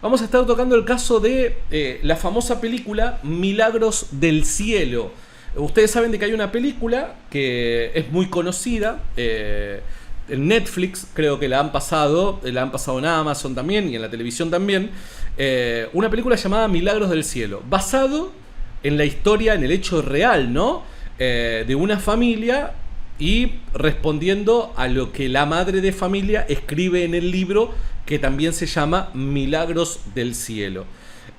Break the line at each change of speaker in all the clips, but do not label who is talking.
vamos a estar tocando el caso de la famosa película Milagros del Cielo. Ustedes saben de que hay una película que es muy conocida, en Netflix creo que la han pasado en Amazon también y en la televisión también, una película llamada Milagros del Cielo, basado en la historia, en el hecho real, ¿no? De una familia y respondiendo a lo que la madre de familia escribe en el libro que también se llama Milagros del Cielo.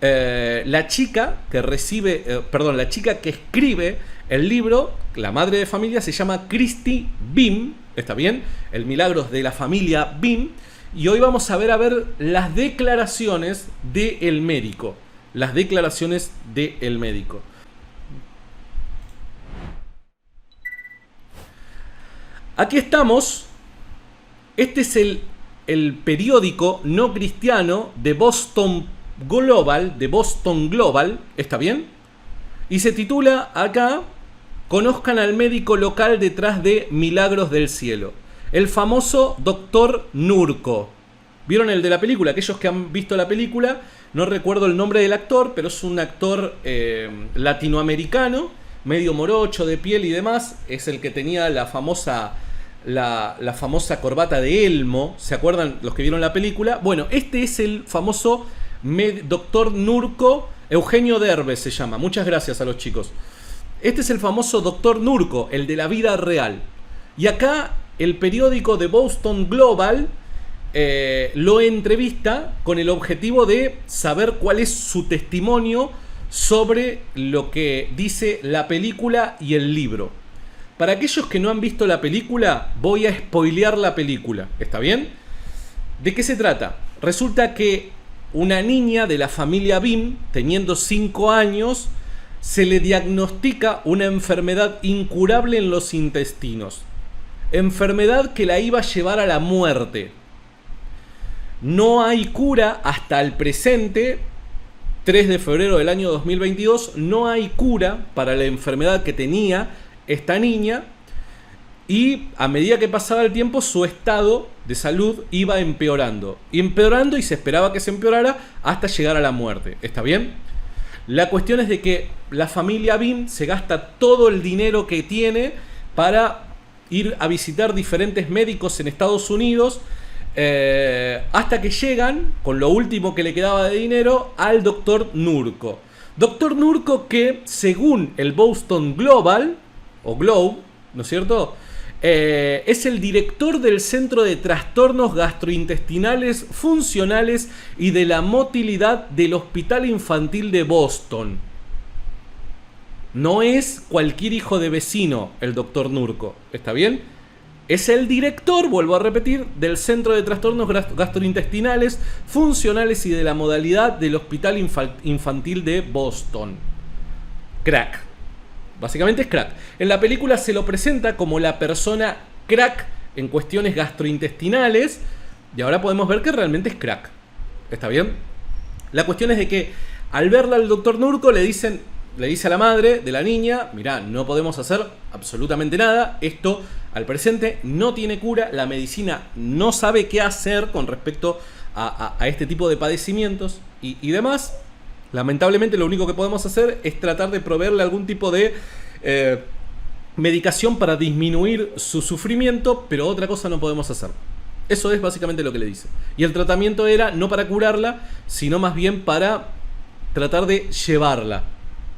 La chica que escribe el libro, la madre de familia, se llama Christie Beam, ¿está bien? El Milagros de la familia Beam. Y hoy vamos a ver las declaraciones del médico. Las declaraciones del médico. Aquí estamos. Este es el periódico no cristiano de Boston Global, ¿está bien? Y se titula acá: conozcan al médico local detrás de Milagros del Cielo, el famoso Dr. Nurko. ¿Vieron el de la película? Aquellos que han visto la película, no recuerdo el nombre del actor, pero es un actor latinoamericano, medio morocho de piel y demás. Es el que tenía la famosa corbata de Elmo. ¿Se acuerdan los que vieron la película? Bueno, este es el famoso Dr. Nurko. Eugenio Derbez se llama. Muchas gracias a los chicos. Este es el famoso Dr. Nurko, el de la vida real. Y acá el periódico de Boston Global lo entrevista con el objetivo de saber cuál es su testimonio sobre lo que dice la película y el libro. Para aquellos que no han visto la película, voy a spoilear la película. ¿Está bien? ¿De qué se trata? Resulta que una niña de la familia Beam, teniendo 5 años, se le diagnostica una enfermedad incurable en los intestinos. Enfermedad que la iba a llevar a la muerte. No hay cura hasta el presente, 3 de febrero del año 2022, no hay cura para la enfermedad que tenía esta niña, y a medida que pasaba el tiempo su estado de salud iba empeorando y se esperaba que se empeorara hasta llegar a la muerte. ¿Está bien? La cuestión es de que la familia Beam se gasta todo el dinero que tiene para ir a visitar diferentes médicos en Estados Unidos, hasta que llegan, con lo último que le quedaba de dinero, al Dr. Nurko. Dr. Nurko, que según el Boston Global o Globe, ¿no es cierto?, es el director del Centro de Trastornos Gastrointestinales Funcionales y de la Motilidad del Hospital Infantil de Boston. No es cualquier hijo de vecino el Dr. Nurko, ¿está bien? Es el director, vuelvo a repetir, del Centro de Trastornos Gastrointestinales Funcionales y de la Modalidad del Hospital Infantil de Boston. Crack. Básicamente es crack. En la película se lo presenta como la persona crack en cuestiones gastrointestinales, y ahora podemos ver que realmente es crack. ¿Está bien? La cuestión es de que al verla al Dr. Nurko le dice a la madre de la niña: mirá, no podemos hacer absolutamente nada, esto al presente no tiene cura, la medicina no sabe qué hacer con respecto a este tipo de padecimientos y demás. Lamentablemente lo único que podemos hacer es tratar de proveerle algún tipo de medicación para disminuir su sufrimiento, pero otra cosa no podemos hacer. Eso es básicamente lo que le dice. Y el tratamiento era no para curarla, sino más bien para tratar de llevarla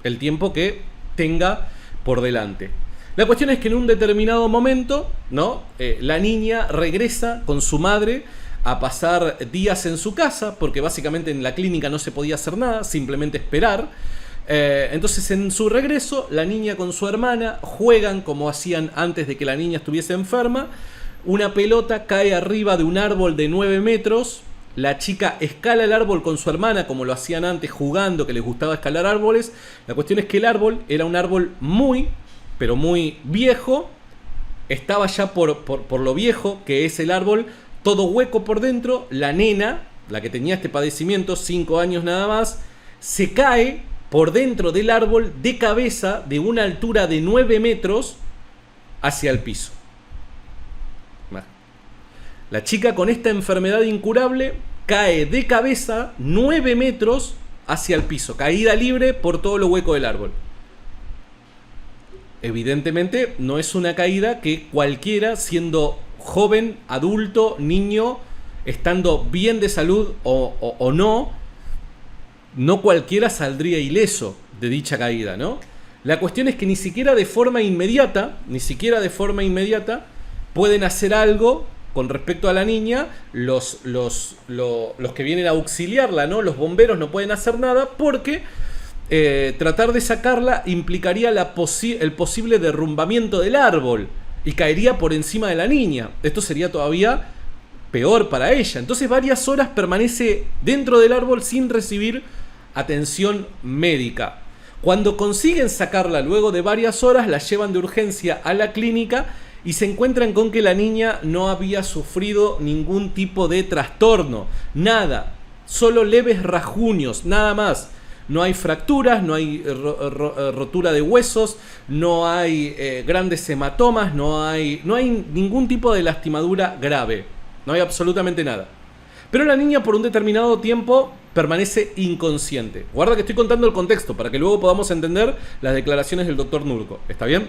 el tiempo que tenga por delante. La cuestión es que en un determinado momento, ¿no?, la niña regresa con su madre a pasar días en su casa, porque básicamente en la clínica no se podía hacer nada, simplemente esperar. Entonces en su regreso, la niña con su hermana juegan como hacían antes de que la niña estuviese enferma. Una pelota cae arriba de un árbol de 9 metros. La chica escala el árbol con su hermana, como lo hacían antes jugando, que les gustaba escalar árboles. La cuestión es que el árbol era un árbol muy, pero muy viejo. Estaba ya por lo viejo que es el árbol, todo hueco por dentro. La nena, la que tenía este padecimiento, 5 años nada más, se cae por dentro del árbol de cabeza de una altura de 9 metros hacia el piso. La chica con esta enfermedad incurable cae de cabeza 9 metros hacia el piso, caída libre por todo lo hueco del árbol. Evidentemente no es una caída que cualquiera, siendo joven, adulto, niño, estando bien de salud o no cualquiera saldría ileso de dicha caída, ¿no? La cuestión es que ni siquiera de forma inmediata, pueden hacer algo con respecto a la niña. Los que vienen a auxiliarla, ¿no? Los bomberos no pueden hacer nada porque tratar de sacarla implicaría el posible derrumbamiento del árbol y caería por encima de la niña. Esto sería todavía peor para ella. Entonces varias horas permanece dentro del árbol sin recibir atención médica. Cuando consiguen sacarla luego de varias horas, la llevan de urgencia a la clínica y se encuentran con que la niña no había sufrido ningún tipo de trastorno, nada, solo leves rasguños, nada más. No hay fracturas, no hay rotura de huesos, no hay grandes hematomas, no hay ningún tipo de lastimadura grave, no hay absolutamente nada. Pero la niña por un determinado tiempo permanece inconsciente. Guarda que estoy contando el contexto para que luego podamos entender las declaraciones del doctor Nurko. ¿Está bien?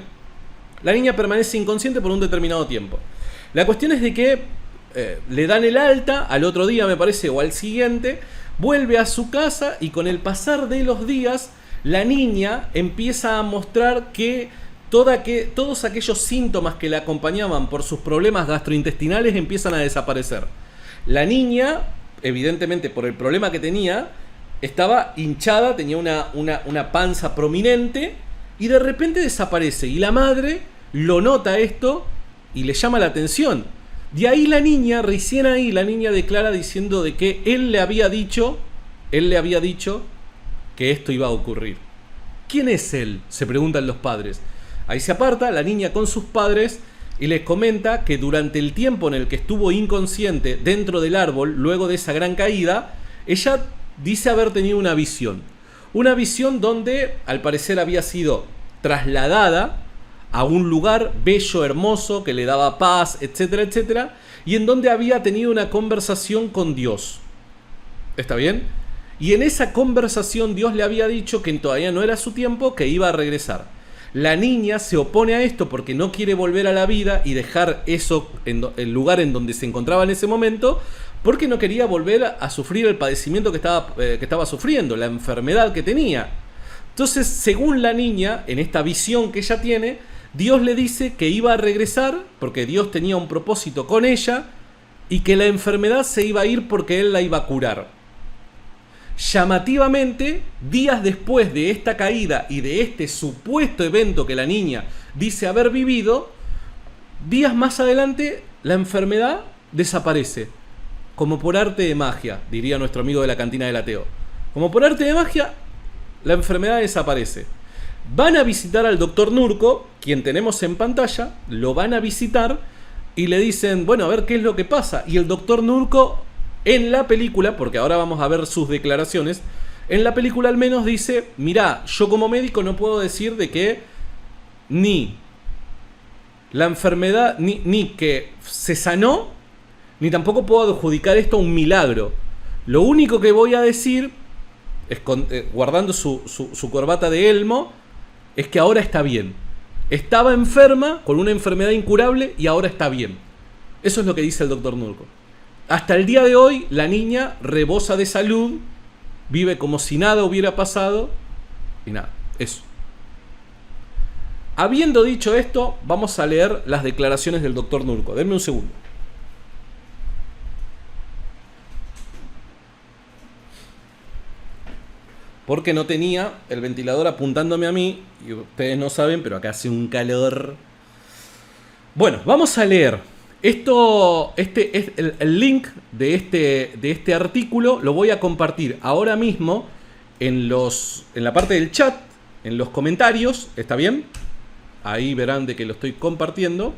La niña permanece inconsciente por un determinado tiempo. La cuestión es de que le dan el alta al otro día, me parece, o al siguiente, vuelve a su casa y con el pasar de los días, la niña empieza a mostrar que todos aquellos síntomas que la acompañaban por sus problemas gastrointestinales empiezan a desaparecer. La niña, evidentemente por el problema que tenía, estaba hinchada, tenía una panza prominente y de repente desaparece. Y la madre lo nota esto y le llama la atención. De ahí la niña, recién ahí, la niña declara diciendo de que él le había dicho que esto iba a ocurrir. ¿Quién es él?, se preguntan los padres. Ahí se aparta la niña con sus padres y les comenta que durante el tiempo en el que estuvo inconsciente dentro del árbol, luego de esa gran caída, ella dice haber tenido una visión. Una visión donde al parecer había sido trasladada a un lugar bello, hermoso, que le daba paz, etcétera, etcétera, y en donde había tenido una conversación con Dios. ¿Está bien? Y en esa conversación Dios le había dicho que todavía no era su tiempo, que iba a regresar. La niña se opone a esto porque no quiere volver a la vida y dejar eso el lugar en donde se encontraba en ese momento, porque no quería volver a sufrir el padecimiento que estaba sufriendo, la enfermedad que tenía. Entonces, según la niña, en esta visión que ella tiene, Dios le dice que iba a regresar porque Dios tenía un propósito con ella y que la enfermedad se iba a ir porque Él la iba a curar. Llamativamente, días después de esta caída y de este supuesto evento que la niña dice haber vivido, días más adelante la enfermedad desaparece. Como por arte de magia, diría nuestro amigo de la cantina del ateo. Como por arte de magia, la enfermedad desaparece. Van a visitar al doctor Nurko, quien tenemos en pantalla, lo van a visitar y le dicen, bueno, a ver qué es lo que pasa. Y el doctor Nurko en la película, porque ahora vamos a ver sus declaraciones, en la película al menos dice, mirá, yo como médico no puedo decir de que ni la enfermedad, ni que se sanó, ni tampoco puedo adjudicar esto a un milagro. Lo único que voy a decir, es guardando su corbata de elmo, es que ahora está bien. Estaba enferma, con una enfermedad incurable, y ahora está bien. Eso es lo que dice el doctor Nurko. Hasta el día de hoy, la niña rebosa de salud, vive como si nada hubiera pasado, y nada, eso. Habiendo dicho esto, vamos a leer las declaraciones del doctor Nurko. Denme un segundo. Porque no tenía el ventilador apuntándome a mí, y ustedes no saben, pero acá hace un calor. Bueno, vamos a leer. Esto, el link de este artículo lo voy a compartir ahora mismo en la parte del chat, en los comentarios, ¿está bien? Ahí verán de que lo estoy compartiendo.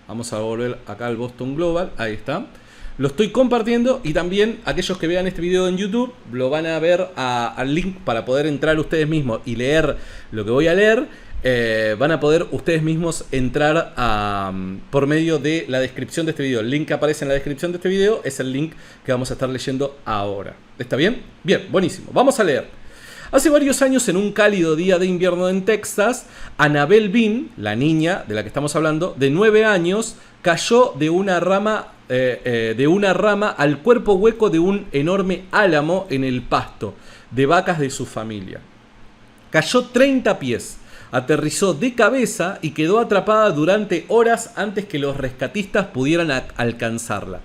Vamos a volver acá al Boston Global, ahí está. Lo estoy compartiendo y también aquellos que vean este video en YouTube lo van a ver al link para poder entrar ustedes mismos y leer lo que voy a leer van a poder ustedes mismos entrar por medio de la descripción de este video. El link que aparece en la descripción de este video es el link que vamos a estar leyendo ahora. ¿Está bien? Bien, buenísimo. Vamos a leer. Hace varios años, en un cálido día de invierno en Texas, Annabelle Bean, la niña de la que estamos hablando, de 9 años, cayó de una rama al cuerpo hueco de un enorme álamo en el pasto de vacas de su familia. Cayó 30 pies, aterrizó de cabeza y quedó atrapada durante horas antes que los rescatistas pudieran alcanzarla.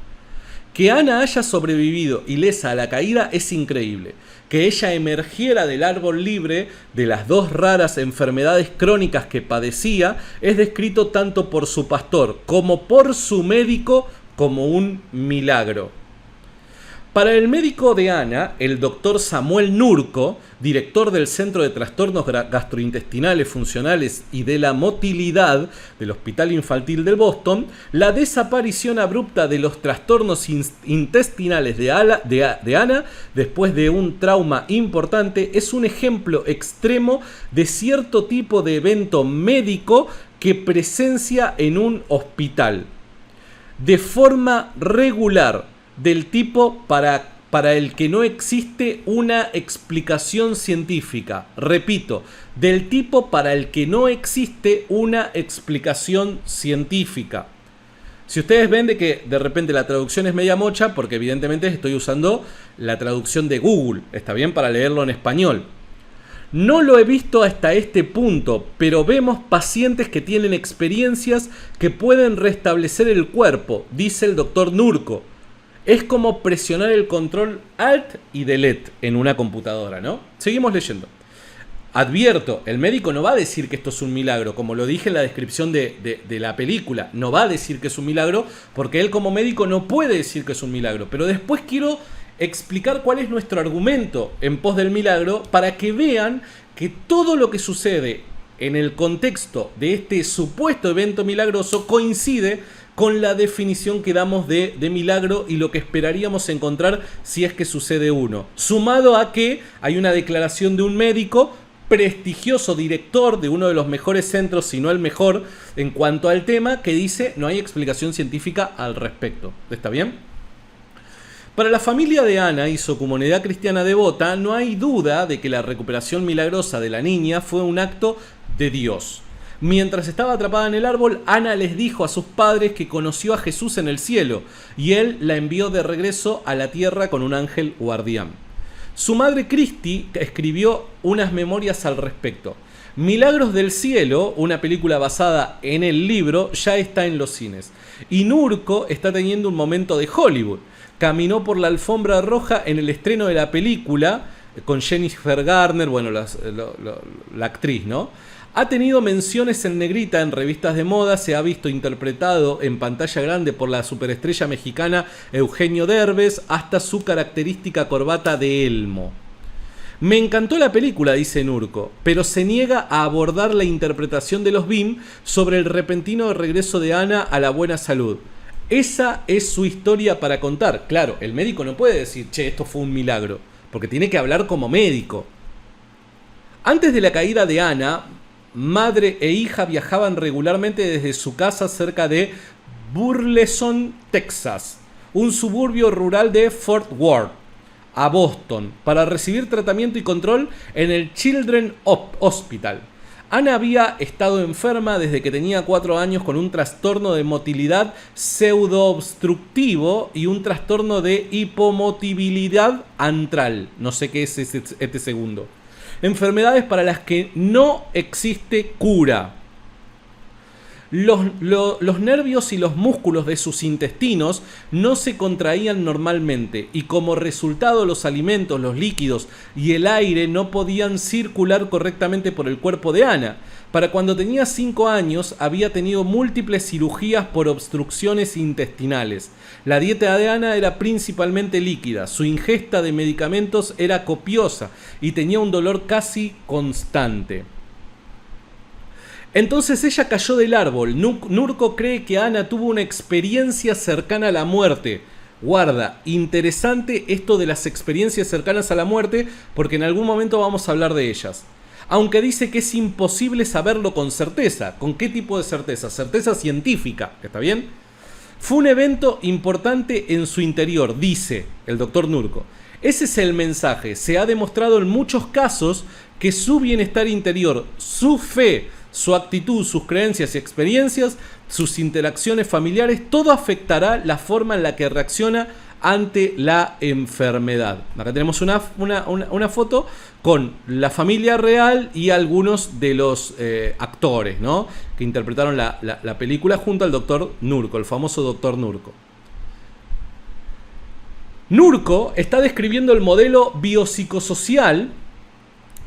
Que Ana haya sobrevivido ilesa a la caída es increíble. Que ella emergiera del árbol libre de las 2 raras enfermedades crónicas que padecía es descrito tanto por su pastor como por su médico como un milagro. Para el médico de Ana, el doctor Samuel Nurko, director del Centro de Trastornos Gastrointestinales Funcionales y de la Motilidad del Hospital Infantil de Boston, la desaparición abrupta de los trastornos intestinales de Ana después de un trauma importante es un ejemplo extremo de cierto tipo de evento médico que presencia en un hospital de forma regular, del tipo para el que no existe una explicación científica. Repito, del tipo para el que no existe una explicación científica. Si ustedes ven de que de repente la traducción es media mocha, porque evidentemente estoy usando la traducción de Google, está bien, para leerlo en español. No lo he visto hasta este punto, pero vemos pacientes que tienen experiencias que pueden restablecer el cuerpo, dice el doctor Nurko. Es como presionar el control Alt y Delete en una computadora, ¿no? Seguimos leyendo. Advierto, el médico no va a decir que esto es un milagro, como lo dije en la descripción de la película. No va a decir que es un milagro, porque él como médico no puede decir que es un milagro. Pero después quiero explicar cuál es nuestro argumento en pos del milagro, para que vean que todo lo que sucede en el contexto de este supuesto evento milagroso coincide con la definición que damos de milagro y lo que esperaríamos encontrar si es que sucede uno. Sumado a que hay una declaración de un médico prestigioso, director de uno de los mejores centros, si no el mejor, en cuanto al tema, que dice no hay explicación científica al respecto. ¿Está bien? Para la familia de Ana y su comunidad cristiana devota, no hay duda de que la recuperación milagrosa de la niña fue un acto de Dios. Mientras estaba atrapada en el árbol, Ana les dijo a sus padres que conoció a Jesús en el cielo y él la envió de regreso a la tierra con un ángel guardián. Su madre Christy escribió unas memorias al respecto. Milagros del Cielo, una película basada en el libro, ya está en los cines. Y Nurko está teniendo un momento de Hollywood. Caminó por la alfombra roja en el estreno de la película con Jennifer Garner, bueno, la actriz, ¿no? Ha tenido menciones en negrita en revistas de moda, se ha visto interpretado en pantalla grande por la superestrella mexicana Eugenio Derbez, hasta su característica corbata de elmo. Me encantó la película, dice Nurko, pero se niega a abordar la interpretación de los Bean sobre el repentino regreso de Ana a la buena salud. Esa es su historia para contar. Claro, el médico no puede decir, che, esto fue un milagro, porque tiene que hablar como médico. Antes de la caída de Ana, madre e hija viajaban regularmente desde su casa cerca de Burleson, Texas, un suburbio rural de Fort Worth, a Boston, para recibir tratamiento y control en el Children's Hospital. Ana había estado enferma desde que tenía 4 años con un trastorno de motilidad pseudoobstructivo y un trastorno de hipomotibilidad antral. No sé qué es este segundo. Enfermedades para las que no existe cura. Los nervios y los músculos de sus intestinos no se contraían normalmente y como resultado los alimentos, los líquidos y el aire no podían circular correctamente por el cuerpo de Ana. Para cuando tenía 5 años había tenido múltiples cirugías por obstrucciones intestinales. La dieta de Ana era principalmente líquida, su ingesta de medicamentos era copiosa y tenía un dolor casi constante. Entonces ella cayó del árbol. Nurko cree que Ana tuvo una experiencia cercana a la muerte. Guarda, interesante esto de las experiencias cercanas a la muerte, porque en algún momento vamos a hablar de ellas. aunque dice que es imposible saberlo con certeza. ¿Con qué tipo de certeza? Certeza científica, ¿está bien? Fue un evento importante en su interior, dice el doctor Nurko. Ese es el mensaje. Se ha demostrado en muchos casos que su bienestar interior, su fe, su actitud, sus creencias y experiencias, sus interacciones familiares, todo afectará la forma en la que reacciona ante la enfermedad. Acá tenemos una foto con la familia real y algunos de los actores, ¿no?, que interpretaron la película junto al doctor Nurko, el famoso doctor Nurko. Nurko está describiendo el modelo biopsicosocial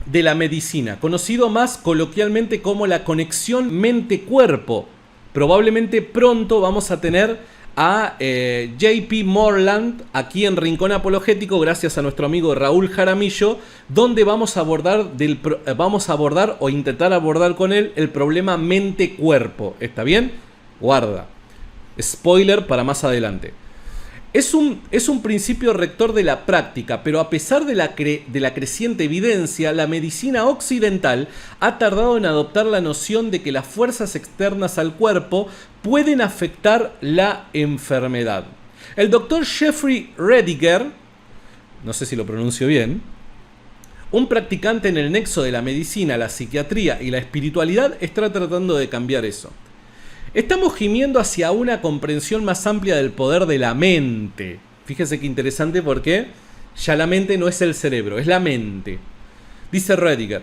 de la medicina, conocido más coloquialmente como la conexión mente-cuerpo. Probablemente pronto vamos a tener a JP Moreland aquí en Rincón Apologético, gracias a nuestro amigo Raúl Jaramillo, donde vamos a abordar o intentar abordar con él el problema mente-cuerpo. ¿Está bien? Guarda. Spoiler para más adelante. Es un principio rector de la práctica, pero a pesar de la creciente evidencia, la medicina occidental ha tardado en adoptar la noción de que las fuerzas externas al cuerpo pueden afectar la enfermedad. El doctor Jeffrey Rediger, no sé si lo pronuncio bien, un practicante en el nexo de la medicina, la psiquiatría y la espiritualidad, está tratando de cambiar eso. Estamos gimiendo hacia una comprensión más amplia del poder de la mente. Fíjese qué interesante, porque ya la mente no es el cerebro, es la mente. Dice Rediger,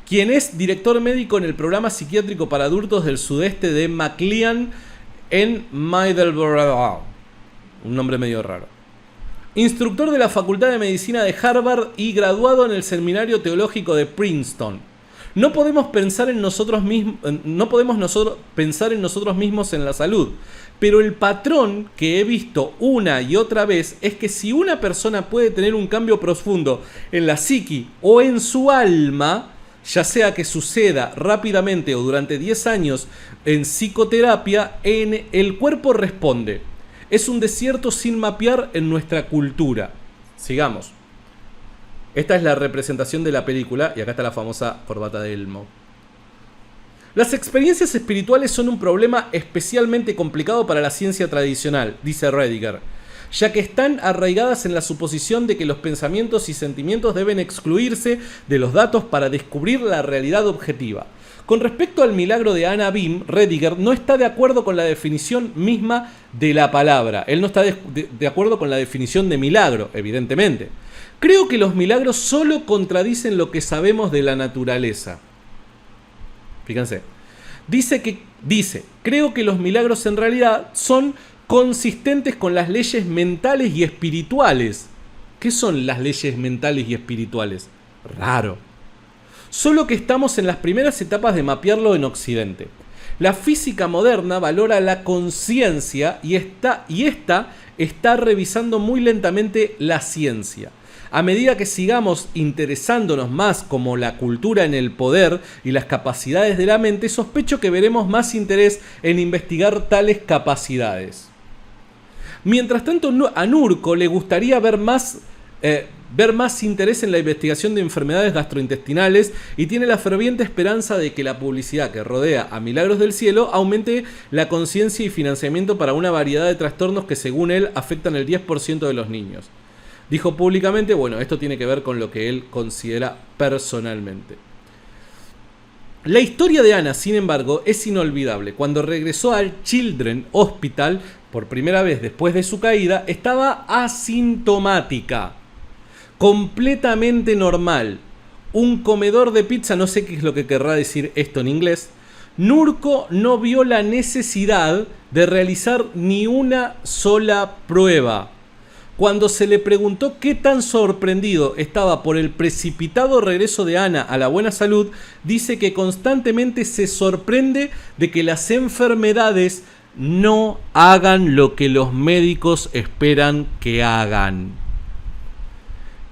quien es director médico en el programa psiquiátrico para adultos del sudeste de McLean en Middleborough. Un nombre medio raro. Instructor de la Facultad de Medicina de Harvard y graduado en el Seminario Teológico de Princeton. No podemos pensar en nosotros mismos en la salud, pero el patrón que he visto una y otra vez es que si una persona puede tener un cambio profundo en la psiqui o en su alma, ya sea que suceda rápidamente o durante 10 años en psicoterapia, el cuerpo responde. Es un desierto sin mapear en nuestra cultura. Sigamos. Esta es la representación de la película y acá está la famosa corbata de Elmo. Las experiencias espirituales son un problema especialmente complicado para la ciencia tradicional, dice Rediger, ya que están arraigadas en la suposición de que los pensamientos y sentimientos deben excluirse de los datos para descubrir la realidad objetiva. Con respecto al milagro de Anna Beam, Rediger no está de acuerdo con la definición misma de la palabra. Él no está de acuerdo con la definición de milagro, evidentemente. Creo que los milagros solo contradicen lo que sabemos de la naturaleza. Fíjense. Creo que los milagros en realidad son consistentes con las leyes mentales y espirituales. ¿Qué son las leyes mentales y espirituales? Raro. Solo que estamos en las primeras etapas de mapearlo en Occidente. La física moderna valora la conciencia y esta está revisando muy lentamente la ciencia. A medida que sigamos interesándonos más como la cultura en el poder y las capacidades de la mente, sospecho que veremos más interés en investigar tales capacidades. Mientras tanto, a Nurko le gustaría ver más interés en la investigación de enfermedades gastrointestinales y tiene la ferviente esperanza de que la publicidad que rodea a Milagros del Cielo aumente la conciencia y financiamiento para una variedad de trastornos que, según él, afectan el 10% de los niños. Dijo públicamente, bueno, esto tiene que ver con lo que él considera personalmente. La historia de Anna, sin embargo, es inolvidable. Cuando regresó al Children's Hospital, por primera vez después de su caída, estaba asintomática, completamente normal. Un comedor de pizza, no sé qué es lo que querrá decir esto en inglés. Nurko no vio la necesidad de realizar ni una sola prueba. Cuando se le preguntó qué tan sorprendido estaba por el precipitado regreso de Anna a la buena salud, dice que constantemente se sorprende de que las enfermedades no hagan lo que los médicos esperan que hagan.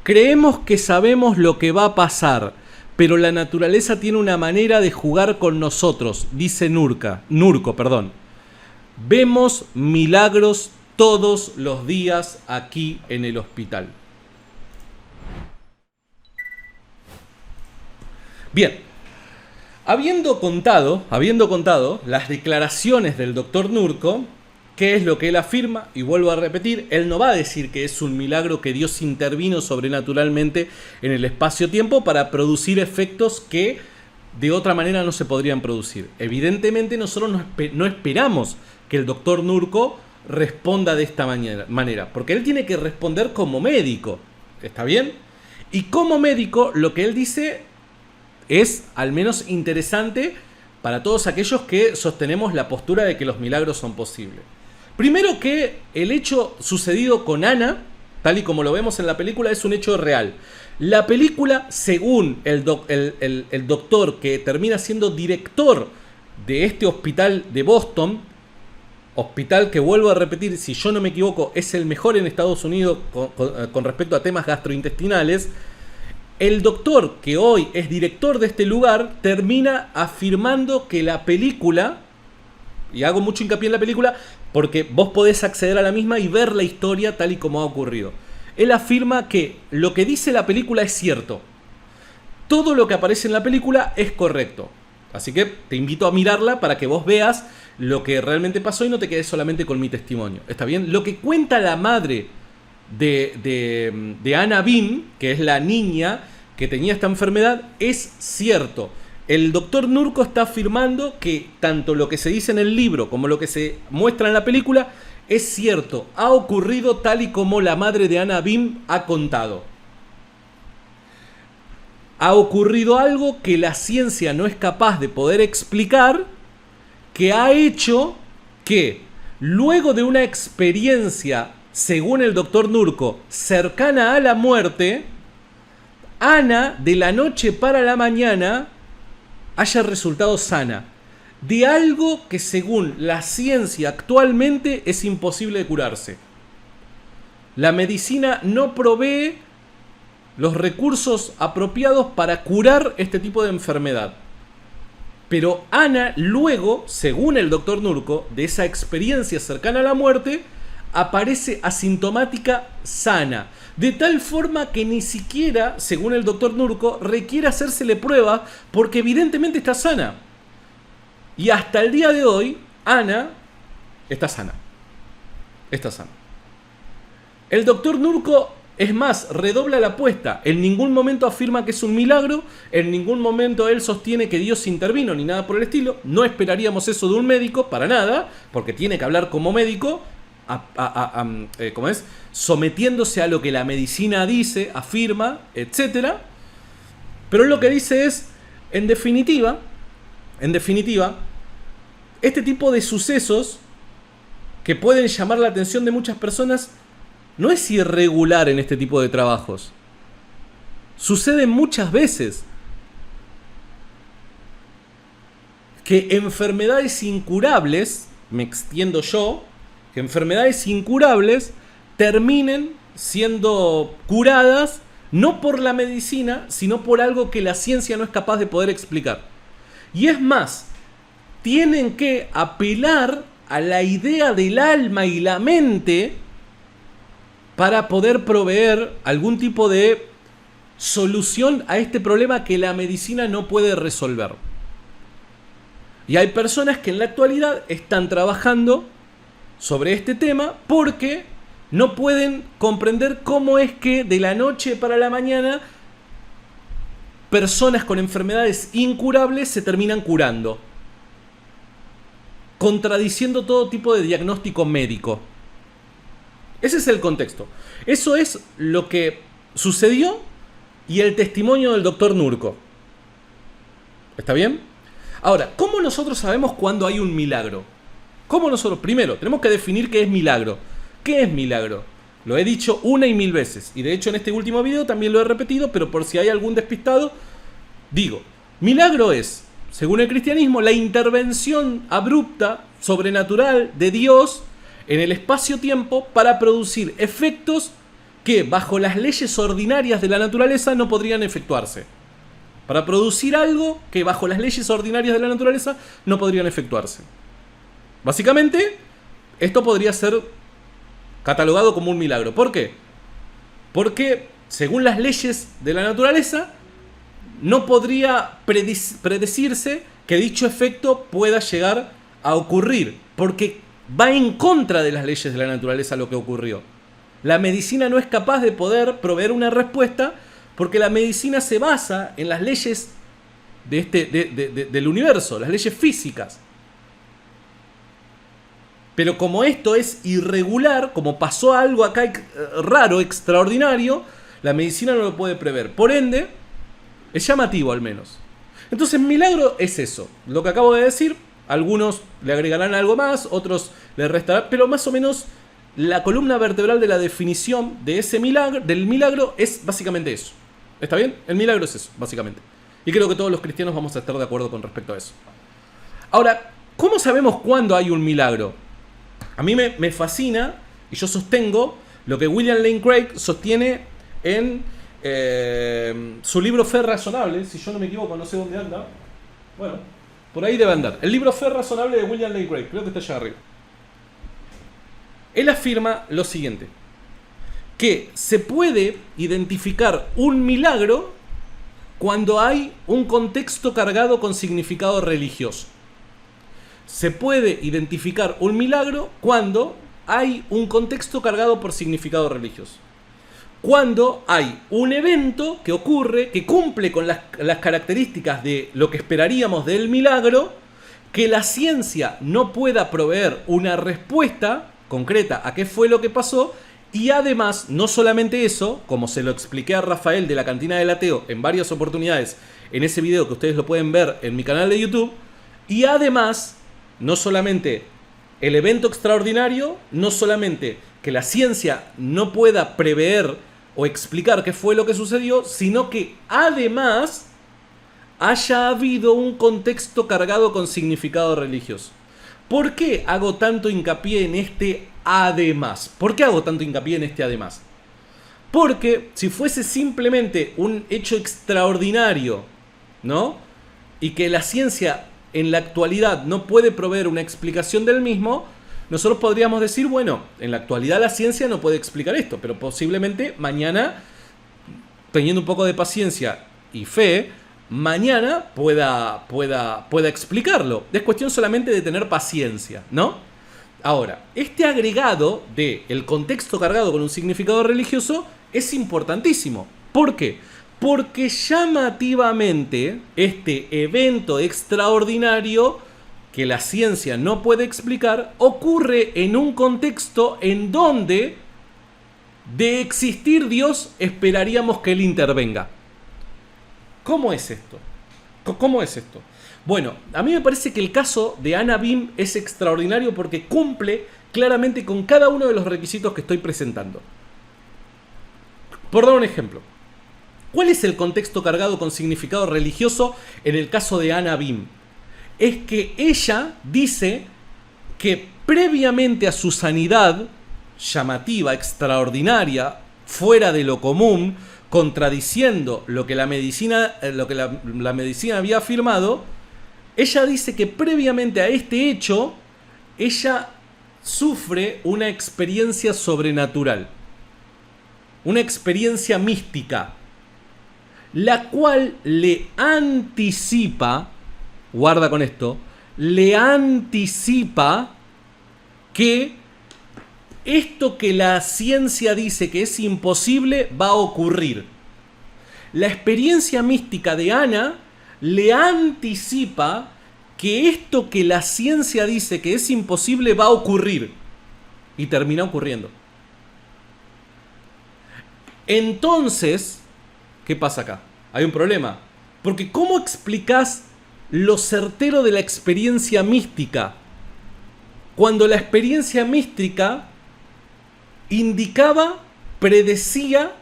Creemos que sabemos lo que va a pasar, pero la naturaleza tiene una manera de jugar con nosotros, dice Nurko. Vemos milagros todos los días aquí en el hospital. Bien, habiendo contado las declaraciones del doctor Nurko, ¿qué es lo que él afirma? Y vuelvo a repetir, él no va a decir que es un milagro que Dios intervino sobrenaturalmente en el espacio-tiempo para producir efectos que de otra manera no se podrían producir. Evidentemente nosotros no esperamos que el doctor Nurko responda de esta manera, porque él tiene que responder como médico, ¿está bien? Y como médico lo que él dice es al menos interesante para todos aquellos que sostenemos la postura de que los milagros son posibles. Primero, que el hecho sucedido con Ana, tal y como lo vemos en la película, es un hecho real. La película, según el doctor que termina siendo director de este hospital de Boston, hospital que, vuelvo a repetir, si yo no me equivoco, es el mejor en Estados Unidos con respecto a temas gastrointestinales, el doctor que hoy es director de este lugar termina afirmando que la película, y hago mucho hincapié en la película porque vos podés acceder a la misma y ver la historia tal y como ha ocurrido. Él afirma que lo que dice la película es cierto. Todo lo que aparece en la película es correcto. Así que te invito a mirarla para que vos veas lo que realmente pasó y no te quedes solamente con mi testimonio. ¿Está bien? Lo que cuenta la madre de Anna Bean, que es la niña que tenía esta enfermedad, es cierto. El doctor Nurko está afirmando que tanto lo que se dice en el libro como lo que se muestra en la película es cierto. Ha ocurrido tal y como la madre de Anna Bean ha contado. Ha ocurrido algo que la ciencia no es capaz de poder explicar, que ha hecho que luego de una experiencia, según el doctor Nurko, cercana a la muerte, Ana, de la noche para la mañana, haya resultado sana de algo que, según la ciencia actualmente, es imposible de curarse. La medicina no provee los recursos apropiados para curar este tipo de enfermedad. Pero Ana, luego, según el doctor Nurko, de esa experiencia cercana a la muerte, aparece asintomática, sana. De tal forma que ni siquiera, según el doctor Nurko, requiere hacérsele pruebas porque evidentemente está sana. Y hasta el día de hoy, Ana está sana. Está sana. El doctor Nurko, es más, redobla la apuesta. En ningún momento afirma que es un milagro. En ningún momento él sostiene que Dios intervino ni nada por el estilo. No esperaríamos eso de un médico, para nada, porque tiene que hablar como médico, ¿cómo es? Sometiéndose a lo que la medicina dice, afirma, etc. Pero lo que dice es, en definitiva, este tipo de sucesos que pueden llamar la atención de muchas personas no es irregular en este tipo de trabajos. Sucede muchas veces que enfermedades incurables, me extiendo yo, que enfermedades incurables terminen siendo curadas no por la medicina, sino por algo que la ciencia no es capaz de poder explicar. Y es más, tienen que apelar a la idea del alma y la mente para poder proveer algún tipo de solución a este problema que la medicina no puede resolver. Y hay personas que en la actualidad están trabajando sobre este tema porque no pueden comprender cómo es que de la noche para la mañana personas con enfermedades incurables se terminan curando, contradiciendo todo tipo de diagnóstico médico. Ese es el contexto. Eso es lo que sucedió y el testimonio del doctor Nurko. ¿Está bien? Ahora, ¿cómo nosotros sabemos cuándo hay un milagro? ¿Cómo nosotros? Primero, tenemos que definir qué es milagro. ¿Qué es milagro? Lo he dicho una y mil veces. Y de hecho en este último video también lo he repetido, pero por si hay algún despistado, digo, milagro es, según el cristianismo, la intervención abrupta, sobrenatural de Dios en el espacio-tiempo para producir efectos que bajo las leyes ordinarias de la naturaleza no podrían efectuarse. Para producir algo que bajo las leyes ordinarias de la naturaleza no podrían efectuarse. Básicamente, esto podría ser catalogado como un milagro. ¿Por qué? Porque, según las leyes de la naturaleza, no podría predecirse que dicho efecto pueda llegar a ocurrir, porque va en contra de las leyes de la naturaleza lo que ocurrió. La medicina no es capaz de poder proveer una respuesta porque la medicina se basa en las leyes del universo, las leyes físicas. Pero como esto es irregular, como pasó algo acá raro, extraordinario, la medicina no lo puede prever. Por ende, es llamativo al menos. Entonces, milagro es eso, lo que acabo de decir. Algunos le agregarán algo más, otros le restarán, pero más o menos la columna vertebral de la definición de ese milagro, del milagro, es básicamente eso. ¿Está bien? El milagro es eso, básicamente. Y creo que todos los cristianos vamos a estar de acuerdo con respecto a eso. Ahora, ¿cómo sabemos cuándo hay un milagro? A mí me fascina, y yo sostengo lo que William Lane Craig sostiene en su libro Fe Razonable. Si yo no me equivoco, no sé dónde anda. Bueno, por ahí debe andar. El libro Fe Razonable de William Lane Craig, creo que está allá arriba. Él afirma lo siguiente: que se puede identificar un milagro cuando hay un contexto cargado con significado religioso. Se puede identificar un milagro cuando hay un contexto cargado por significado religioso. Cuando hay un evento que ocurre, que cumple con las características de lo que esperaríamos del milagro, que la ciencia no pueda proveer una respuesta concreta a qué fue lo que pasó, y además, no solamente eso, como se lo expliqué a Rafael de la Cantina del Ateo en varias oportunidades en ese video que ustedes lo pueden ver en mi canal de YouTube, y además, no solamente el evento extraordinario, no solamente que la ciencia no pueda prever o explicar qué fue lo que sucedió, sino que además haya habido un contexto cargado con significado religioso. ¿Por qué hago tanto hincapié en este además? ¿Por qué hago tanto hincapié en este además? Porque si fuese simplemente un hecho extraordinario, ¿no? Y que la ciencia en la actualidad no puede proveer una explicación del mismo, nosotros podríamos decir, bueno, en la actualidad la ciencia no puede explicar esto, pero posiblemente mañana, teniendo un poco de paciencia y fe, mañana pueda explicarlo. Es cuestión solamente de tener paciencia, ¿no? Ahora, este agregado del contexto cargado con un significado religioso es importantísimo. ¿Por qué? Porque llamativamente este evento extraordinario que la ciencia no puede explicar ocurre en un contexto en donde, de existir Dios, esperaríamos que Él intervenga. ¿Cómo es esto? ¿Cómo es esto? Bueno, a mí me parece que el caso de Anna Beam es extraordinario porque cumple claramente con cada uno de los requisitos que estoy presentando. Por dar un ejemplo, ¿cuál es el contexto cargado con significado religioso en el caso de Anna Beam? Es que ella dice que previamente a su sanidad llamativa, extraordinaria, fuera de lo común, contradiciendo lo que la medicina había afirmado, ella dice que previamente a este hecho, ella sufre una experiencia sobrenatural, una experiencia mística, la cual le anticipa, guarda con esto, le anticipa que esto que la ciencia dice que es imposible va a ocurrir. La experiencia mística de Ana le anticipa que esto que la ciencia dice que es imposible va a ocurrir. Y termina ocurriendo. Entonces, ¿qué pasa acá? Hay un problema. Porque ¿cómo explicás lo certero de la experiencia mística cuando la experiencia mística indicaba, predecía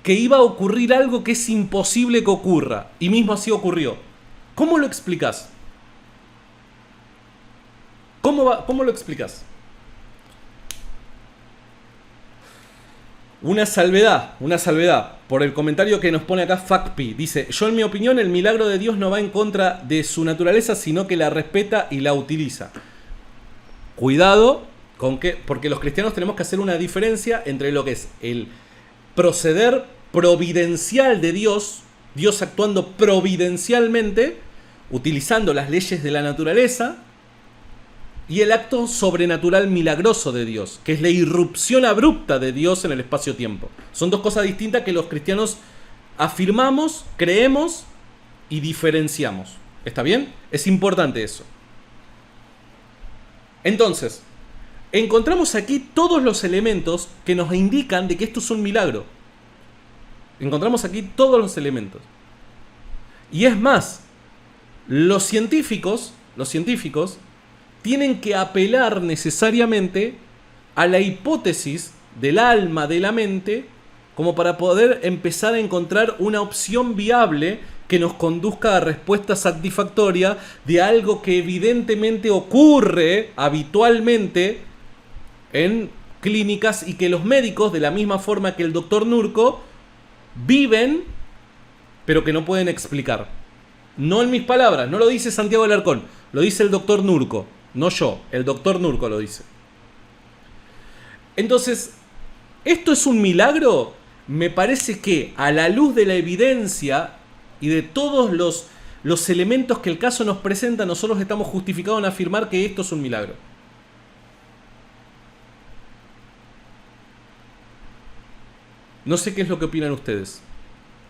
que iba a ocurrir algo que es imposible que ocurra? Y mismo así ocurrió. ¿Cómo lo explicás? ¿Cómo lo explicás? Una salvedad. Por el comentario que nos pone acá Facpi. Dice, yo en mi opinión el milagro de Dios no va en contra de su naturaleza, sino que la respeta y la utiliza. Cuidado con que, porque los cristianos tenemos que hacer una diferencia entre lo que es el proceder providencial de Dios Dios actuando providencialmente, utilizando las leyes de la naturaleza, y el acto sobrenatural milagroso de Dios, que es la irrupción abrupta de Dios en el espacio-tiempo. Son dos cosas distintas que los cristianos afirmamos, creemos y diferenciamos. ¿Está bien? Es importante eso. Entonces, encontramos aquí todos los elementos que nos indican de que esto es un milagro. Encontramos aquí todos los elementos. Y es más, los científicos tienen que apelar necesariamente a la hipótesis del alma, de la mente, como para poder empezar a encontrar una opción viable que nos conduzca a respuesta satisfactoria de algo que evidentemente ocurre habitualmente en clínicas y que los médicos, de la misma forma que el doctor Nurko, viven, pero que no pueden explicar. No en mis palabras, no lo dice Santiago Alarcón, lo dice el doctor Nurko, no yo, el doctor Nurko lo dice. Entonces, ¿esto es un milagro? Me parece que a la luz de la evidencia y de todos los elementos que el caso nos presenta, nosotros estamos justificados en afirmar que esto es un milagro. No sé qué es lo que opinan ustedes.